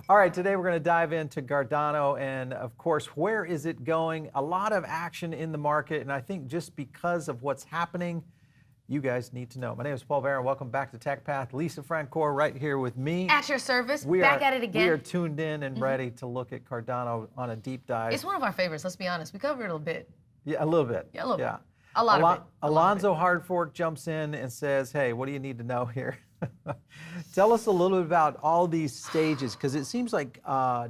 All right, today we're going to dive into Cardano, and of course, where is it going? A lot of action in the market, and I think just because of what's happening, you guys need to know. My name is Paul Barron. Welcome back to Tech Path. Lisa Francoeur right here with me. At your service, back at it again. We are tuned in and ready to look at Cardano on a deep dive. It's one of our favorites, let's be honest. We covered it a bit. Yeah, a little bit. Yeah, a little bit. A lot of it. Alonzo Hard Fork jumps in and says, hey, what do you need to know here? Tell us a little bit about all these stages, because it seems like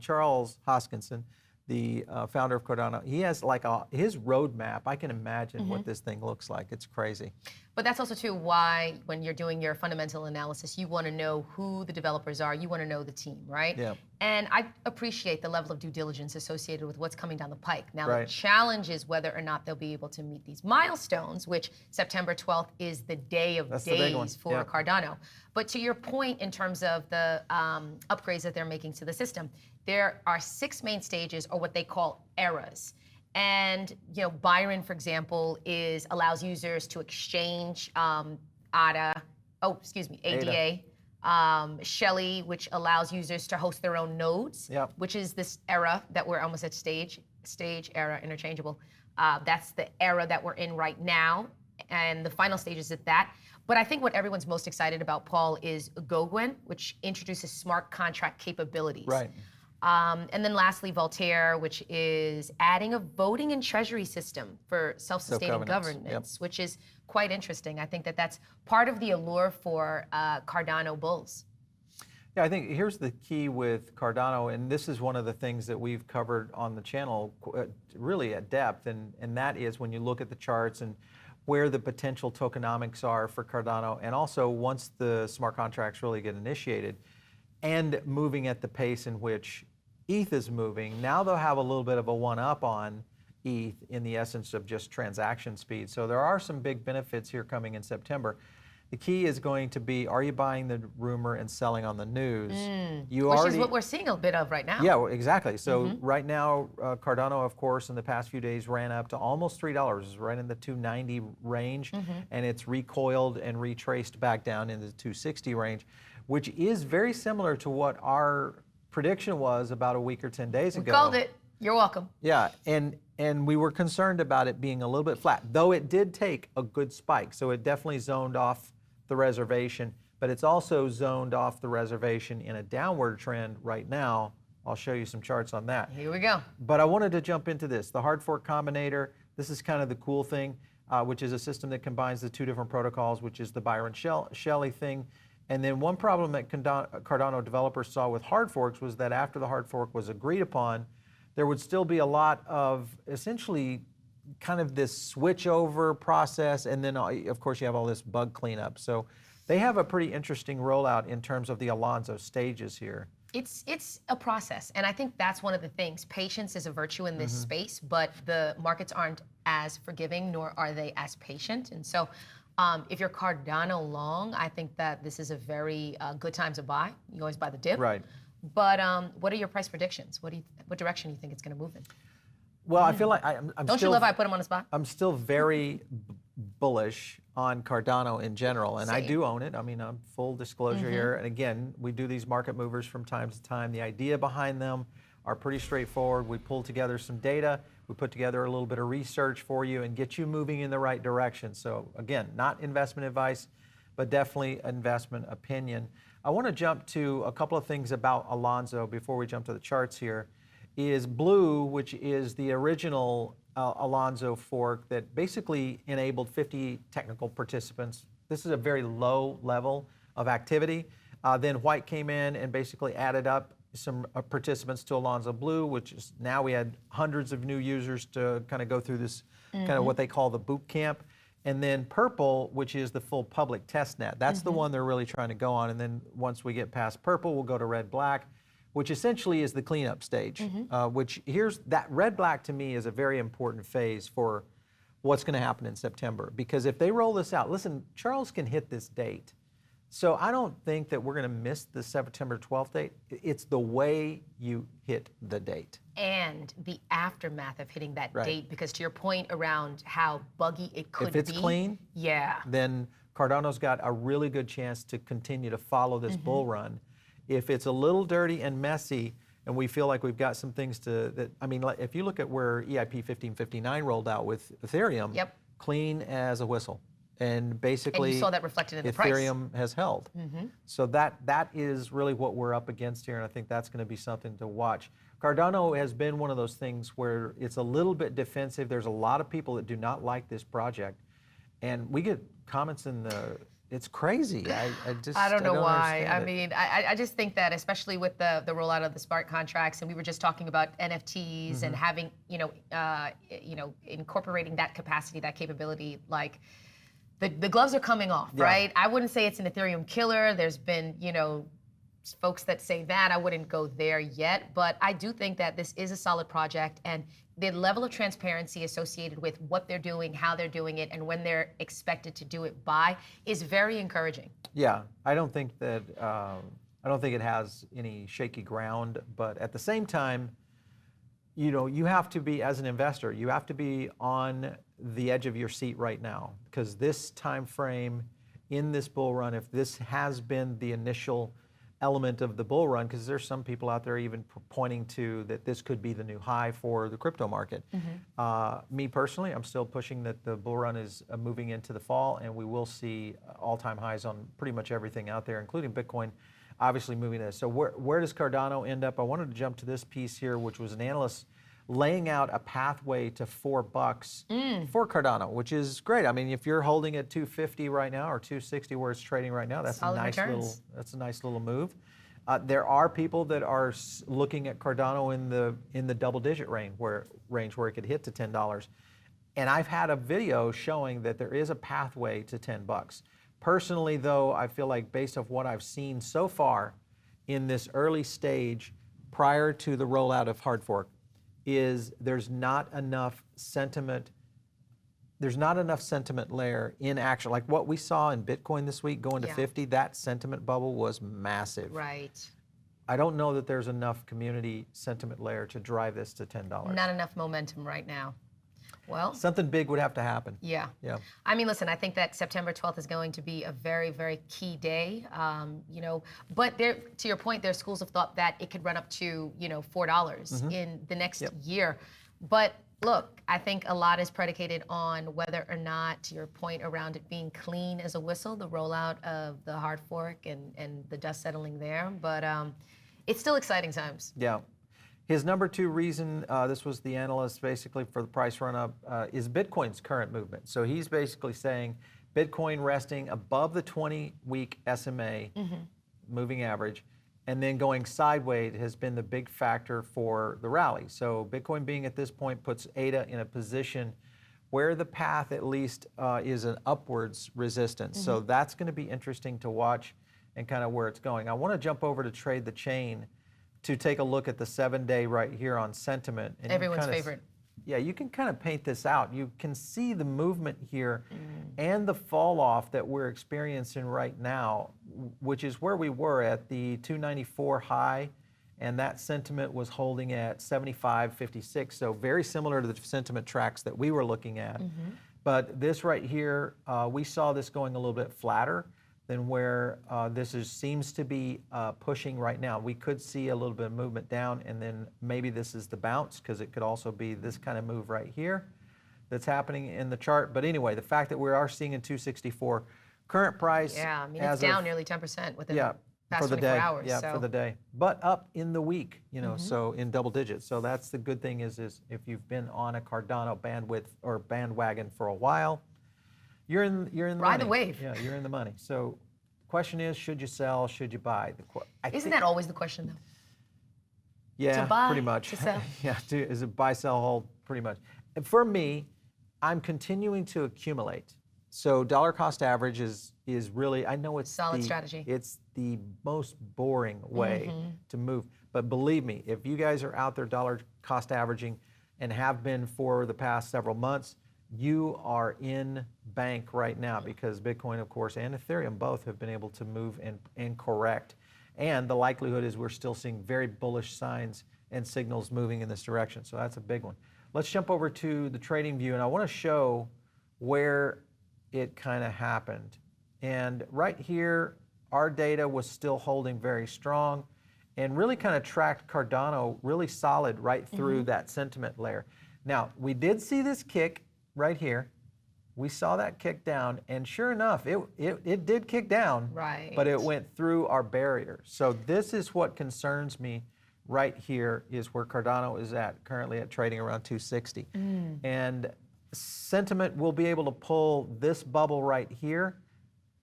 Charles Hoskinson, the founder of Cardano, he has like his roadmap. I can imagine what this thing looks like. It's crazy. But that's also too why when you're doing your fundamental analysis, you want to know who the developers are. You want to know the team, right? Yeah. And I appreciate the level of due diligence associated with what's coming down the pike. Now, Right. the challenge is whether or not they'll be able to meet these milestones, which September 12th is the day of days for Cardano. But to your point in terms of the upgrades that they're making to the system, there are 6 main stages, or what they call eras. And Byron, for example, allows users to exchange ADA. Shelley, which allows users to host their own nodes, which is this era that we're almost at stage era, interchangeable. That's the era that we're in right now, and the final stage is at that. But I think what everyone's most excited about, Paul, is Goguen, which introduces smart contract capabilities. Right. And then lastly, Voltaire, which is adding a voting and treasury system for self-sustaining governance, which is quite interesting. I think that that's part of the allure for Cardano bulls. Yeah, I think here's the key with Cardano, and this is one of the things that we've covered on the channel really at depth, and that is when you look at the charts and where the potential tokenomics are for Cardano, and also once the smart contracts really get initiated and moving at the pace in which ETH is moving, now they'll have a little bit of a one-up on ETH in the essence of just transaction speed. So there are some big benefits here coming in September. The key is going to be, are you buying the rumor and selling on the news? Which is what we're seeing a bit of right now. Yeah, well, exactly. So right now, Cardano, of course, in the past few days ran up to almost $3. It's right in the 290 range, and it's recoiled and retraced back down into the 260 range, which is very similar to what our prediction was about a week or 10 days ago. We called it. You're welcome. Yeah, and we were concerned about it being a little bit flat, though it did take a good spike. So it definitely zoned off the reservation, but it's also zoned off the reservation in a downward trend right now. I'll show you some charts on that. Here we go. But I wanted to jump into this. The hard fork combinator, this is kind of the cool thing, which is a system that combines the 2 different protocols, which is the Byron Shelley thing. And then one problem that Cardano developers saw with hard forks was that after the hard fork was agreed upon, there would still be a lot of essentially kind of this switch over process, and then of course you have all this bug cleanup. So they have a pretty interesting rollout in terms of the Alonzo stages here. It's a process, and I think that's one of the things. Patience is a virtue in this space, but the markets aren't as forgiving, nor are they as patient. And so if you're Cardano long, I think that this is a very good time to buy. You always buy the dip. Right. But what are your price predictions? What direction do you think it's going to move in? Well, I feel like Don't you love how I put him on the spot? I'm still very bullish on Cardano in general, and Same. I do own it. I mean, I'm full disclosure here. And again, we do these market movers from time to time. The idea behind them are pretty straightforward. We pull together some data, we put together a little bit of research for you and get you moving in the right direction. So again, not investment advice, but definitely investment opinion. I want to jump to a couple of things about Alonzo before we jump to the charts here. Is Blue, which is the original Alonzo fork that basically enabled 50 technical participants. This is a very low level of activity. Then White came in and basically added up some participants to Alonzo Blue, which is now we had hundreds of new users to kind of go through this kind of what they call the boot camp. And then Purple, which is the full public test net. That's the one they're really trying to go on. And then once we get past Purple, we'll go to Red Black, which essentially is the cleanup stage, which here's that Red Black to me is a very important phase for what's going to happen in September. Because if they roll this out, listen, Charles can hit this date. So I don't think that we're going to miss the September 12th date. It's the way you hit the date. And the aftermath of hitting that date, because to your point around how buggy it could be. If it's clean, then Cardano's got a really good chance to continue to follow this bull run If it's a little dirty and messy, and we feel like we've got some things if you look at where EIP 1559 rolled out with Ethereum, Yep. clean as a whistle. And basically, and you saw that reflected in the price. Ethereum has held. So that is really what we're up against here, and I think that's going to be something to watch. Cardano has been one of those things where it's a little bit defensive. There's a lot of people that do not like this project, and we get comments it's crazy. I don't know why. I it. mean, I just think that, especially with the rollout of the smart contracts, and we were just talking about NFTs and having, incorporating that capacity, that capability, like the gloves are coming off, right? I wouldn't say it's an Ethereum killer. There's been, folks that say that. I wouldn't go there yet, but I do think that this is a solid project, and the level of transparency associated with what they're doing, how they're doing it, and when they're expected to do it by is very encouraging. Yeah, I don't think it has any shaky ground, but at the same time, you have to be, as an investor, you have to be on the edge of your seat right now, because this time frame in this bull run, if this has been the initial element of the bull run, because there's some people out there even pointing to that this could be the new high for the crypto market. Me personally, I'm still pushing that the bull run is moving into the fall, and we will see all-time highs on pretty much everything out there, including Bitcoin, obviously moving this. So where does Cardano end up? I wanted to jump to this piece here, which was an analyst laying out a pathway to $4 for Cardano, which is great. I mean, if you're holding at 250 right now or 260 where it's trading right now, that's solid a nice returns. a nice little move. There are people that are looking at Cardano in the double-digit range where it could hit to $10. And I've had a video showing that there is a pathway to $10. Personally, though, I feel like based off what I've seen so far in this early stage prior to the rollout of hard fork, there's not enough sentiment layer in action. Like what we saw in Bitcoin this week going to 50, that sentiment bubble was massive. Right. I don't know that there's enough community sentiment layer to drive this to $10. Not enough momentum right now. Well, something big would have to happen. Yeah. I mean, listen, I think that September 12th is going to be a very, very key day. But to your point, there's schools of thought that it could run up to, $4 in the next year. But look, I think a lot is predicated on whether or not, to your point around it being clean as a whistle, the rollout of the hard fork and the dust settling there. But it's still exciting times. Yeah. His number two reason, this was the analyst basically for the price run up, is Bitcoin's current movement. So he's basically saying Bitcoin resting above the 20-week SMA moving average, and then going sideways has been the big factor for the rally. So Bitcoin being at this point puts ADA in a position where the path at least is an upwards resistance. So that's going to be interesting to watch and kind of where it's going. I want to jump over to Trade the Chain to take a look at the 7-day right here on sentiment. And everyone's favorite. Yeah, you can kind of paint this out. You can see the movement here and the fall off that we're experiencing right now, which is where we were at the 294 high, and that sentiment was holding at 75.56. So very similar to the sentiment tracks that we were looking at. But this right here, we saw this going a little bit flatter than where seems to be pushing right now. We could see a little bit of movement down, and then maybe this is the bounce, because it could also be this kind of move right here that's happening in the chart. But anyway, the fact that we are seeing in 264 current price. Yeah, I mean, it's down nearly 10% within the past for the 24 day. hours. Yeah, for the day, but up in the week, so in double digits. So that's the good thing is if you've been on a Cardano bandwagon for a while, you're in the Ride money. the wave. Yeah, you're in the money. So the question is, should you sell? Should you buy? Isn't that always the question, though? Yeah, to buy, pretty much. To sell. Yeah, is it buy, sell, hold? Pretty much. And for me, I'm continuing to accumulate. So dollar cost average is really, I know it's solid strategy. It's the most boring way to move. But believe me, if you guys are out there dollar cost averaging and have been for the past several months, you are in bank right now, because Bitcoin, of course, and Ethereum both have been able to move and correct. And the likelihood is we're still seeing very bullish signs and signals moving in this direction. So that's a big one. Let's jump over to the trading view, and I want to show where it kind of happened. And right here, our data was still holding very strong and really kind of tracked Cardano really solid right through that sentiment layer. Now, we did see this kick right here. We saw that kick down, and sure enough, it did kick down, right, but it went through our barrier. So this is what concerns me right here, is where Cardano is at, currently at trading around 260. And sentiment will be able to pull this bubble right here,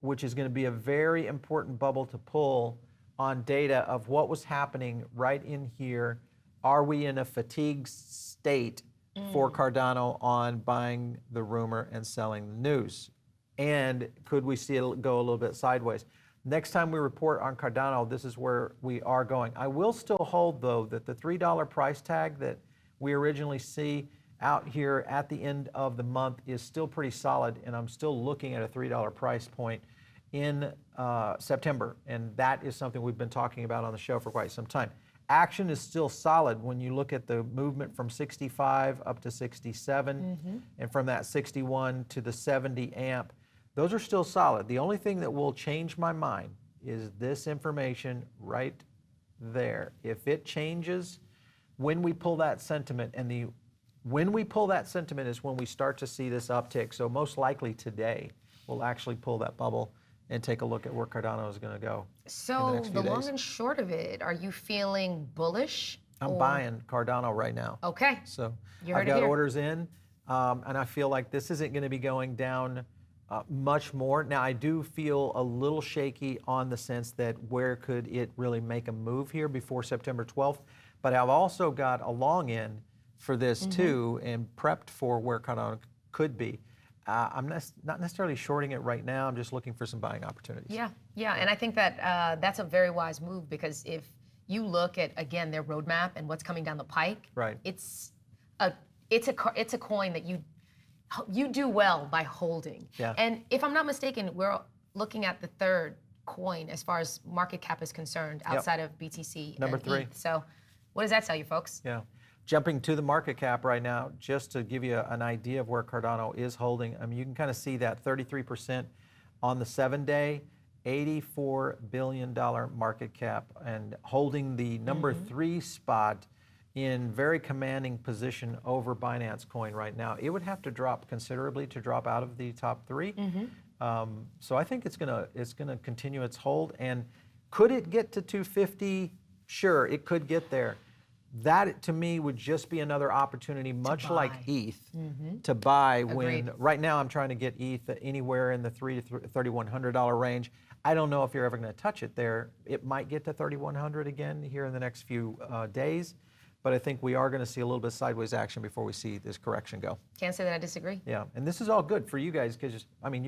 which is going to be a very important bubble to pull on data of what was happening right in here. Are we in a fatigue state for Cardano on buying the rumor and selling the news? And could we see it go a little bit sideways? Next time we report on Cardano, this is where we are going. I will still hold, though, that the $3 price tag that we originally see out here at the end of the month is still pretty solid, and I'm still looking at a $3 price point in September, and that is something we've been talking about on the show for quite some time. Action is still solid when you look at the movement from 65 up to 67, and from that 61 to the 70 amp. Those are still solid. The only thing that will change my mind is this information right there. If it changes when we pull that sentiment, and when we pull that sentiment is when we start to see this uptick. So most likely today, we'll actually pull that bubble and take a look at where Cardano is going to go. So the long and short of it, are you feeling bullish? I'm buying Cardano right now. Okay. So You I've heard it got here. orders in, and I feel like this isn't going to be going down much more. Now, I do feel a little shaky on the sense that where could it really make a move here before September 12th, but I've also got a long end for this too, and prepped for where Cardano could be. I'm not necessarily shorting it right now. I'm just looking for some buying opportunities. Yeah, and I think that that's a very wise move, because if you look at, again, their roadmap and what's coming down the pike, right, it's a coin that you do well by holding. Yeah. And if I'm not mistaken, we're looking at the third coin as far as market cap is concerned, outside of BTC Number and 3. ETH. So what does that tell you, folks? Yeah. Jumping to the market cap right now, just to give you an idea of where Cardano is holding, I mean, you can kind of see that 33% on the 7-day, $84 billion market cap, and holding the number 3 spot in very commanding position over Binance Coin right now. It would have to drop considerably to drop out of the top 3. So I think it's gonna continue its hold. And could it get to 250? Sure, it could get there. That, to me, would just be another opportunity, much like ETH, to buy. When right now I'm trying to get ETH anywhere in the $300 to $3,100 range. I don't know if you're ever going to touch it there. It might get to 3,100 again here in the next few days, but I think we are going to see a little bit of sideways action before we see this correction go. Can't say that I disagree. Yeah, and this is all good for you guys, because, I mean,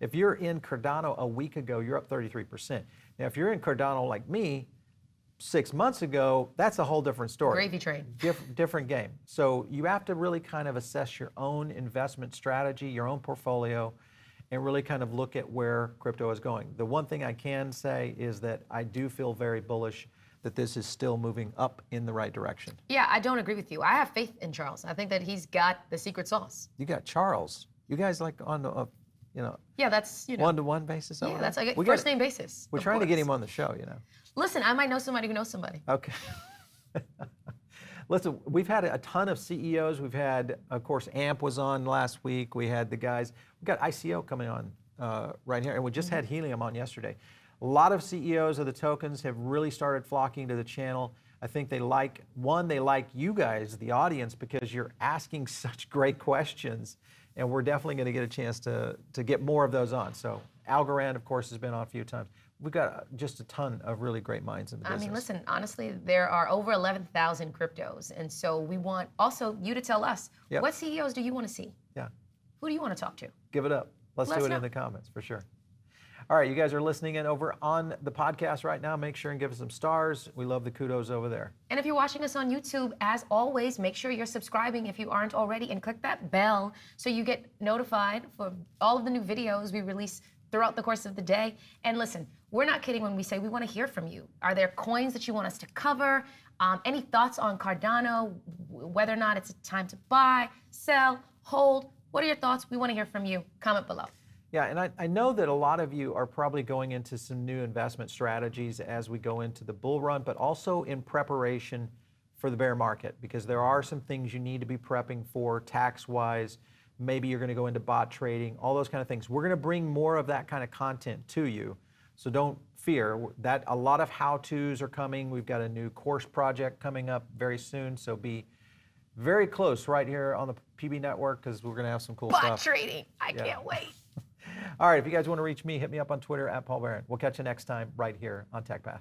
if you're in Cardano a week ago, you're up 33%. Now, if you're in Cardano like me, 6 months ago, that's a whole different story. Gravy train. Different game. So you have to really kind of assess your own investment strategy, your own portfolio, and really kind of look at where crypto is going. The one thing I can say is that I do feel very bullish that this is still moving up in the right direction. Yeah, I don't agree with you. I have faith in Charles. I think that he's got the secret sauce. You got Charles. You guys like on the, Yeah, that's, one-to-one basis? Yeah, that's like first name basis. We're trying to get him on the show, Listen, I might know somebody who knows somebody. Okay. Listen, we've had a ton of CEOs. We've had, of course, AMP was on last week. We had the guys. We've got ICO coming on right here, and we just had Helium on yesterday. A lot of CEOs of the tokens have really started flocking to the channel. I think they like you guys, the audience, because you're asking such great questions, and we're definitely going to get a chance to get more of those on. So Algorand, of course, has been on a few times. We've got just a ton of really great minds in the business. I mean, listen, honestly, there are over 11,000 cryptos, and so we want also you to tell us, what CEOs do you want to see? Yeah. Who do you want to talk to? Give it up. Let's do it in the comments, for sure. All right, you guys are listening in over on the podcast right now. Make sure and give us some stars. We love the kudos over there. And if you're watching us on YouTube, as always, make sure you're subscribing if you aren't already, and click that bell so you get notified for all of the new videos we release throughout the course of the day. And listen, we're not kidding when we say we want to hear from you. Are there coins that you want us to cover? Any thoughts on Cardano, whether or not it's time to buy, sell, hold? What are your thoughts? We want to hear from you. Comment below. Yeah, and I know that a lot of you are probably going into some new investment strategies as we go into the bull run, but also in preparation for the bear market, because there are some things you need to be prepping for tax-wise. Maybe you're going to go into bot trading, all those kind of things. We're going to bring more of that kind of content to you. So don't fear that. A lot of how-tos are coming. We've got a new course project coming up very soon. So be very close right here on the PB Network, because we're going to have some cool stuff. Bot trading. I can't wait. All right, if you guys want to reach me, hit me up on Twitter @PaulBaron. We'll catch you next time right here on TechPath.